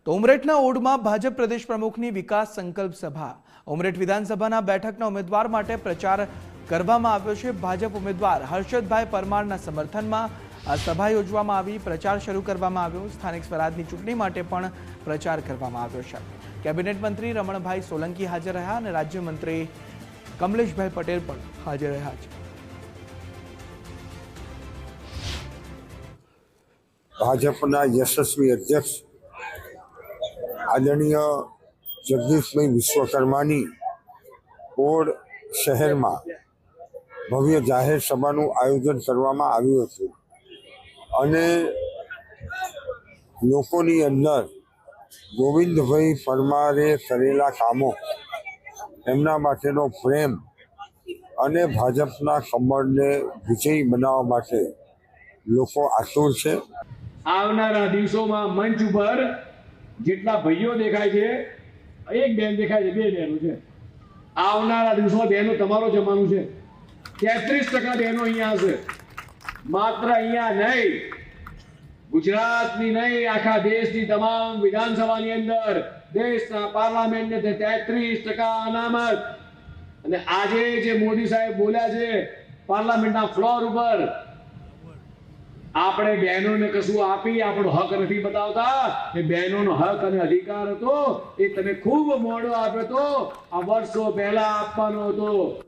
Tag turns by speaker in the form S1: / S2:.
S1: તો ઉમરેઠના ઓડમાં ભાજપ પ્રદેશ પ્રમુખની વિકાસ સંકલ્પ સભા ઉમરેઠ વિધાનસભાના બેઠકના ઉમેદવાર માટે પ્રચાર કરવામાં આવ્યો છે। ભાજપ ઉમેદવાર હર્ષદભાઈ પરમારના સમર્થનમાં આ સભા યોજવામાં આવી, પ્રચાર શરૂ કરવામાં આવ્યો। સ્થાનિક સ્વરાજની ચૂંટણી માટે પણ પ્રચાર કરવામાં આવ્યો છે। કેબિનેટ મંત્રી રમણભાઈ સોલંકી હાજર રહ્યા અને રાજ્યમંત્રી કમલેશભાઈ પટેલ પણ હાજર રહ્યા છે।
S2: ભાજપના યશસ્વી અધ્યક્ષ આદરણીય જગદીશભાઈ વિશ્વકર્માની ઓડ શહેરમાં ભવ્ય જાહેર સભાનું આયોજન કરવામાં આવ્યું હતું અને લોકોની અંદર ગોવિંદભાઈ પરમારે કરેલા કામો, એમના માટેનો પ્રેમ અને ભાજપના કમળને વિજયી બનાવવા માટે લોકો આતુર છે।
S3: આવનારા દિવસોમાં મંચ ઉપર જેટલા ભાઈઓ દેખાય છે, એક બેન દેખાય છે, બે બહેનો છે, આવનારા દિવસોમાં બહેનો તમારો જમાનું છે। 33% બહેનો અહીંયા હશે। માત્ર અહીંયા નહીં, ગુજરાતની નહીં, આખા દેશની તમામ વિધાનસભાની અંદર, દેશના પાર્લામેન્ટને 33% અનામત। અને આજે જે મોદી સાહેબ બોલ્યા છે પાર્લામેન્ટના ફ્લોર ઉપર, આપણે બહેનોને કશું આપી આપણો હક નથી બતાવતા। એ બહેનોનો હક અને અધિકાર હતો, એ તમે ખૂબ મોડો આપ્યો હતો, આ વર્ષો પહેલા આપવાનો હતો।